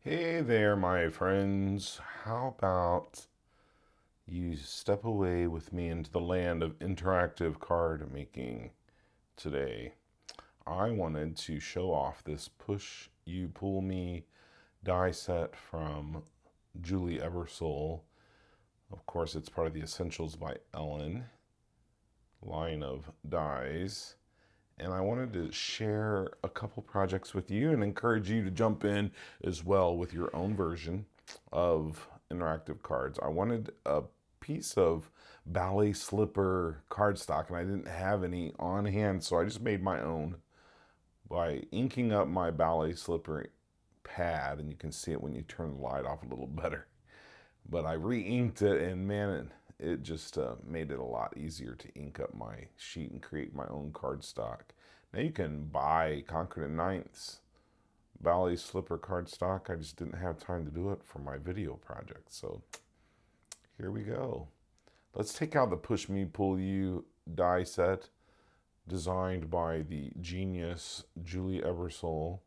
Hey there, my friends. How about you step away with me into the land of interactive card making today? I wanted to show off this Push You Pull Me die set from Julie Ebersole. Of course, it's part of the Essentials by Ellen line of dies. And I wanted to share a couple projects with you and encourage you to jump in as well with your own version of interactive cards. I wanted a piece of ballet slipper cardstock and I didn't have any on hand, so I just made my own by inking up my ballet slipper pad, and you can see it when you turn the light off a little better. But I re-inked it, and man, it just made it a lot easier to ink up my sheet and create my own cardstock. Now you can buy Concord and Ninth's ballet slipper cardstock. I just didn't have time to do it for my video project, so here we go. Let's take out the Push Me Pull You die set designed by the genius Julie Ebersole,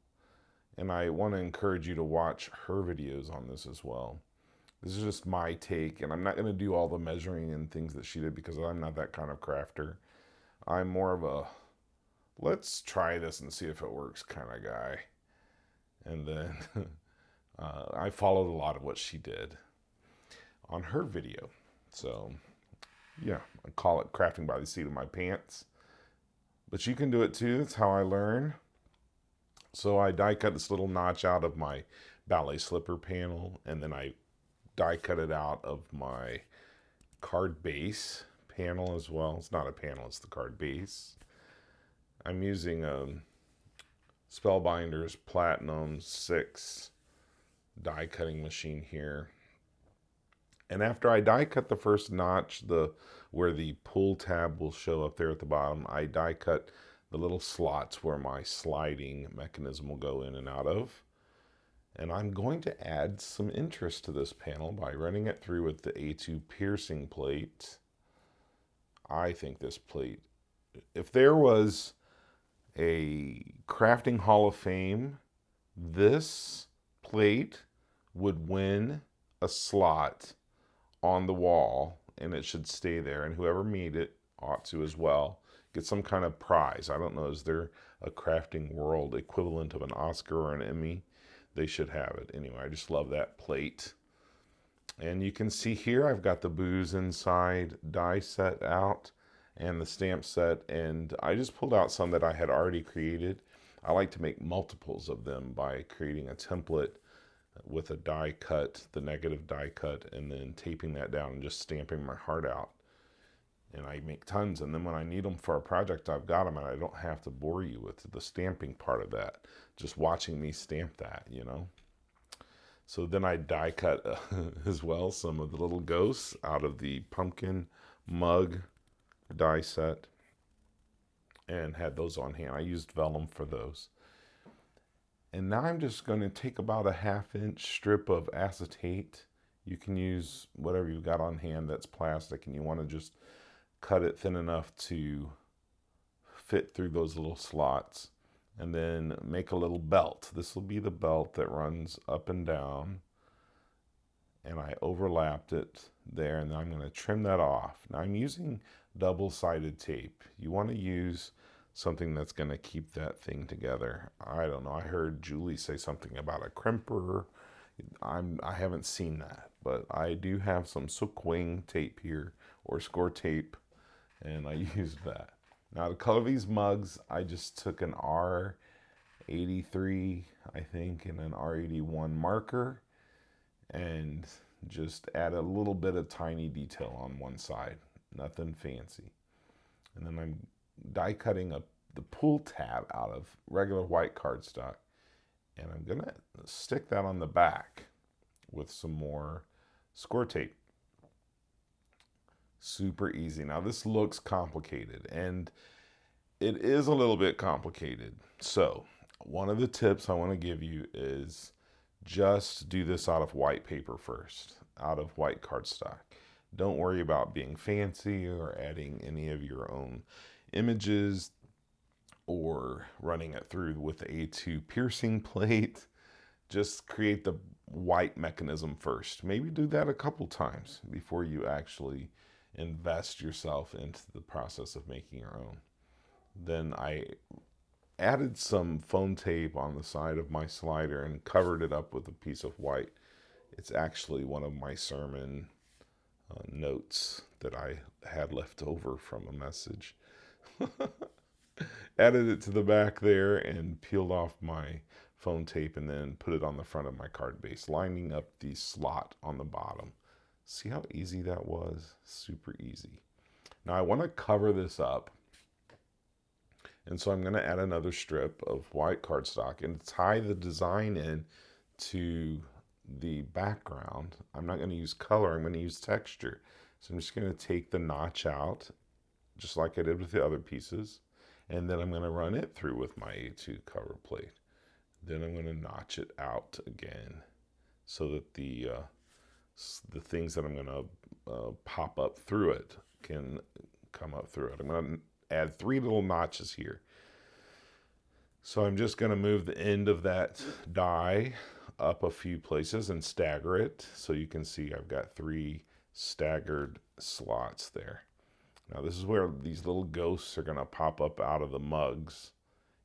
and I want to encourage you to watch her videos on this as well. This is just my take, and I'm not going to do all the measuring and things that she did because I'm not that kind of crafter. I'm more of a let's try this and see if it works kind of guy. And then I followed a lot of what she did on her video. So, yeah, I call it crafting by the seat of my pants. But you can do it too. That's how I learn. So I die cut this little notch out of my ballet slipper panel, and then I die cut it out of my card base panel as well. It's not a panel, it's the card base. I'm using a Spellbinders Platinum 6 die cutting machine here. And after I die cut the first notch, where the pull tab will show up there at the bottom, I die cut the little slots where my sliding mechanism will go in and out of. And I'm going to add some interest to this panel by running it through with the A2 piercing plate. I think this plate, if there was a crafting hall of fame, this plate would win a slot on the wall, and it should stay there, and whoever made it ought to as well get some kind of prize. I don't know, is there a crafting world equivalent of an Oscar or an Emmy? They should have it. Anyway, I just love that plate. And you can see here I've got the booze inside die set out and the stamp set, and I just pulled out some that I had already created. I like to make multiples of them by creating a template with a die cut, the negative die cut, and then taping that down and just stamping my heart out. And I make tons, and then when I need them for a project, I've got them, and I don't have to bore you with the stamping part of that. Just watching me stamp that, you know. So then I die cut as well some of the little ghosts out of the pumpkin mug die set and had those on hand. I used vellum for those. And now I'm just going to take about a 1/2-inch strip of acetate. You can use whatever you've got on hand that's plastic, and you want to just cut it thin enough to fit through those little slots, and then make a little belt. This will be the belt that runs up and down, and I overlapped it there, and then I'm going to trim that off. Now I'm using double-sided tape. You want to use something that's going to keep that thing together. I don't know, I heard Julie say something about a crimper. I haven't seen that, but I do have some Sookwing tape here, or score tape, and I used that. Now to color these mugs, I just took an R83, I think, and an R81 marker, and just add a little bit of tiny detail on one side, nothing fancy. And then I'm die cutting the pull tab out of regular white cardstock, and I'm gonna stick that on the back with some more score tape. Super easy. Now this looks complicated, and it is a little bit complicated. So one of the tips I want to give you is just do this out of white paper first, out of white cardstock. Don't worry about being fancy or adding any of your own images or running it through with the A2 piercing plate. just create the white mechanism first. Maybe do that a couple times before you actually invest yourself into the process of making your own. Then I added some foam tape on the side of my slider and covered it up with a piece of white. It's actually one of my sermon notes that I had left over from a message. Added it to the back there and peeled off my foam tape and then put it on the front of my card base, lining up the slot on the bottom. See how easy that was? Super easy. Now I want to cover this up, and so I'm going to add another strip of white cardstock and tie the design in to the background. I'm not going to use color, I'm going to use texture. So I'm just going to take the notch out, just like I did with the other pieces, and then I'm going to run it through with my A2 cover plate. Then I'm going to notch it out again so that the things that I'm going to pop up through it can come up through it. I'm going to add 3 little notches here. So I'm just going to move the end of that die up a few places and stagger it so you can see I've got 3 staggered slots there. Now this is where these little ghosts are going to pop up out of the mugs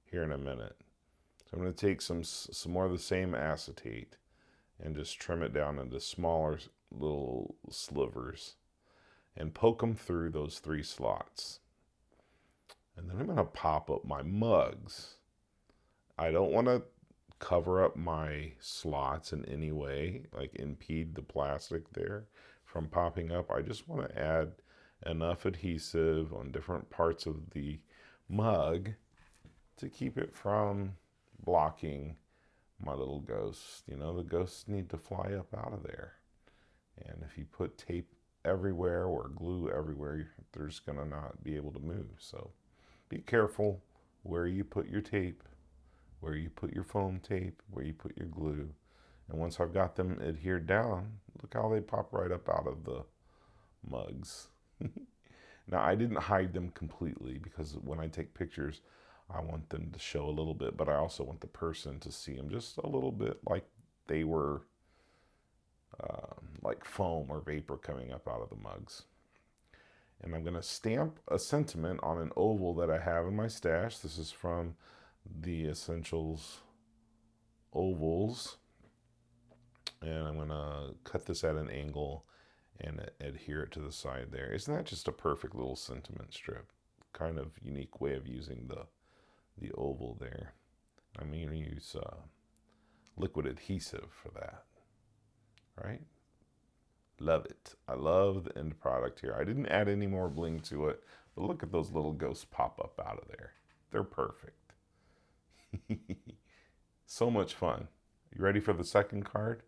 here in a minute. So I'm going to take some more of the same acetate and just trim it down into smaller little slivers and poke them through those 3 slots. And then I'm going to pop up my mugs. I don't want to cover up my slots in any way, like impede the plastic there from popping up. I just want to add enough adhesive on different parts of the mug to keep it from blocking my little ghosts. You know, the ghosts need to fly up out of there. And if you put tape everywhere or glue everywhere, they're just going to not be able to move. So be careful where you put your tape, where you put your foam tape, where you put your glue. And once I've got them adhered down, look how they pop right up out of the mugs. Now, I didn't hide them completely because when I take pictures, I want them to show a little bit, but I also want the person to see them just a little bit like they were like foam or vapor coming up out of the mugs. And I'm going to stamp a sentiment on an oval that I have in my stash. This is from the Essentials ovals. And I'm going to cut this at an angle and adhere it to the side there. Isn't that just a perfect little sentiment strip? Kind of unique way of using the oval there. I'm going to use liquid adhesive for that, right? Love it. I love the end product here. I didn't add any more bling to it, but look at those little ghosts pop up out of there. They're perfect. So much fun. You ready for the second card?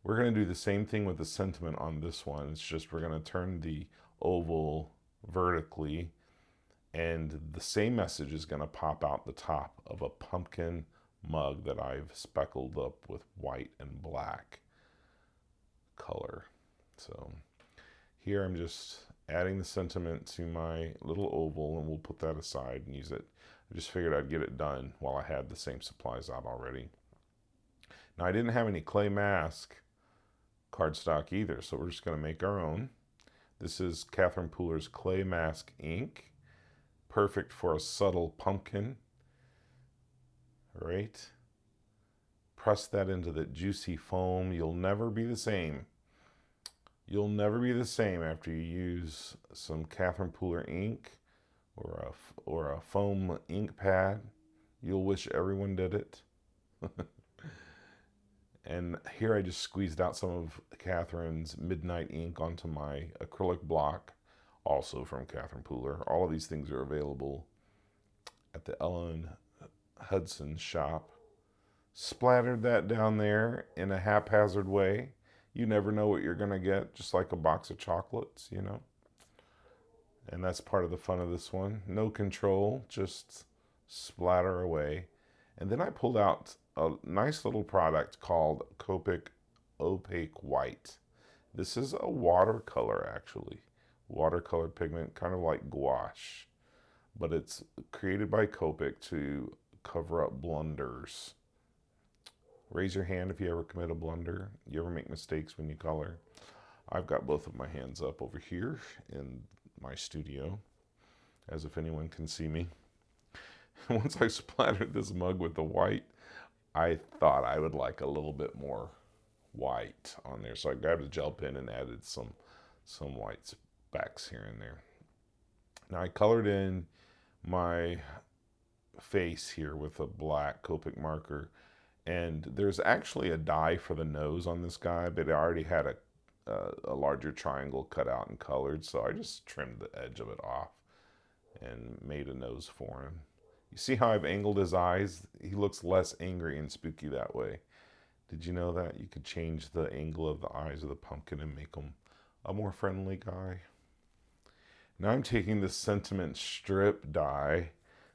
We're going to do the same thing with the sentiment on this one. It's just we're going to turn the oval vertically, and the same message is going to pop out the top of a pumpkin mug that I've speckled up with white and black color. So here I'm just adding the sentiment to my little oval, and we'll put that aside and use it. I just figured I'd get it done while I had the same supplies out already. Now I didn't have any clay mask cardstock either, so we're just going to make our own. This is Catherine Pooler's Clay Mask ink, perfect for a subtle pumpkin. All right, press that into the juicy foam. You'll never be the same. You'll never be the same after you use some Catherine Pooler ink or a foam ink pad. You'll wish everyone did it. And here I just squeezed out some of Catherine's Midnight ink onto my acrylic block, also from Catherine Pooler. All of these things are available at the Ellen Hudson shop. Splattered that down there in a haphazard way. You never know what you're going to get, just like a box of chocolates, you know. And that's part of the fun of this one. No control, just splatter away. And then I pulled out a nice little product called Copic Opaque White. This is a watercolor, actually. Watercolor pigment, kind of like gouache. But it's created by Copic to cover up blunders. Raise your hand if you ever commit a blunder. You ever make mistakes when you color? I've got both of my hands up over here in my studio, as if anyone can see me. Once I splattered this mug with the white, I thought I would like a little bit more white on there. So I grabbed a gel pen and added some white specks here and there. Now I colored in my face here with a black Copic marker, and there's actually a die for the nose on this guy, but I already had a larger triangle cut out and colored, so I just trimmed the edge of it off and made a nose for him. You see how I've angled his eyes? He looks less angry and spooky that way. Did you know that? You could change the angle of the eyes of the pumpkin and make him a more friendly guy. Now I'm taking this sentiment strip die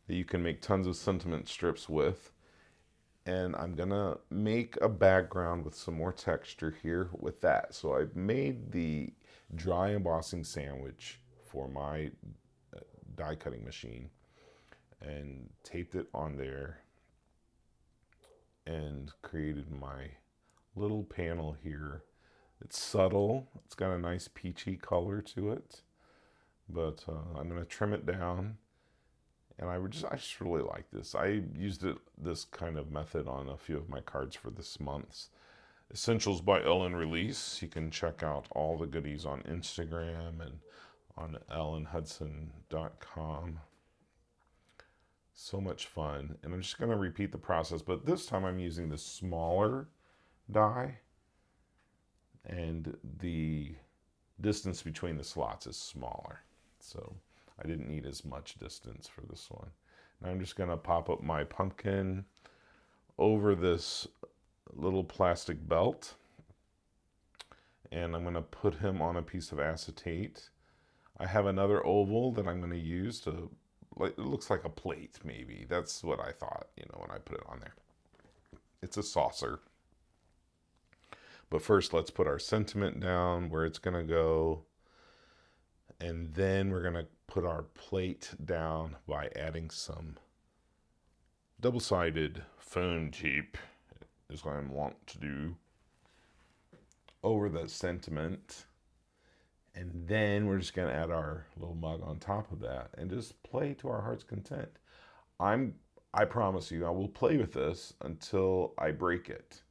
that you can make tons of sentiment strips with, and I'm gonna make a background with some more texture here with that. So I've made the dry embossing sandwich for my die cutting machine and taped it on there and created my little panel here. It's subtle, it's got a nice peachy color to it, but I'm gonna trim it down. And I just really like this. I used this kind of method on a few of my cards for this month's Essentials by Ellen release. You can check out all the goodies on Instagram and on ellenhudson.com. So much fun. And I'm just going to repeat the process, but this time I'm using the smaller die, and the distance between the slots is smaller. So I didn't need as much distance for this one. Now I'm just gonna pop up my pumpkin over this little plastic belt, and I'm gonna put him on a piece of acetate. I have another oval that I'm gonna use to, it looks like a plate maybe. That's what I thought, when I put it on there. It's a saucer. But first let's put our sentiment down where it's gonna go. And then we're gonna put our plate down by adding some double-sided foam tape, is what I want to do, over the sentiment. And then we're just gonna add our little mug on top of that and just play to our heart's content. I promise you, I will play with this until I break it.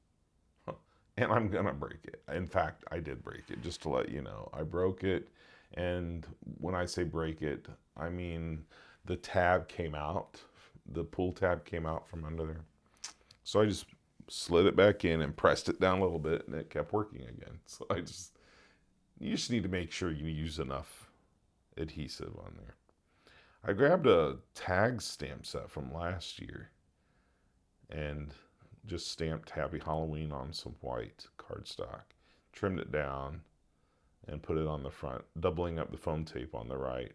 And I'm gonna break it. In fact, I did break it, just to let you know. I broke it. And when I say break it, I mean the tab came out, the pull tab came out from under there. So I just slid it back in and pressed it down a little bit, and it kept working again. So you just need to make sure you use enough adhesive on there. I grabbed a tag stamp set from last year and just stamped Happy Halloween on some white cardstock, trimmed it down, and put it on the front, doubling up the foam tape on the right.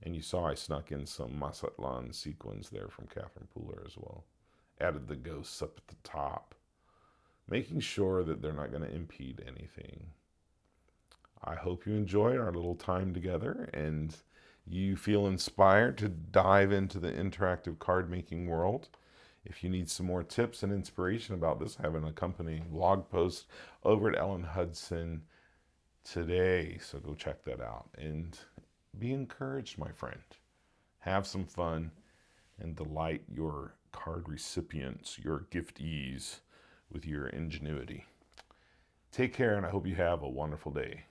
And you saw I snuck in some Mazatlan sequins there from Catherine Pooler as well. Added the ghosts up at the top, making sure that they're not going to impede anything. I hope you enjoyed our little time together and you feel inspired to dive into the interactive card making world. If you need some more tips and inspiration about this, I have an accompanying blog post over at Ellen Hudson today, so go check that out and be encouraged, my friend. Have some fun and delight your card recipients, your giftees, with your ingenuity. Take care, and I hope you have a wonderful day.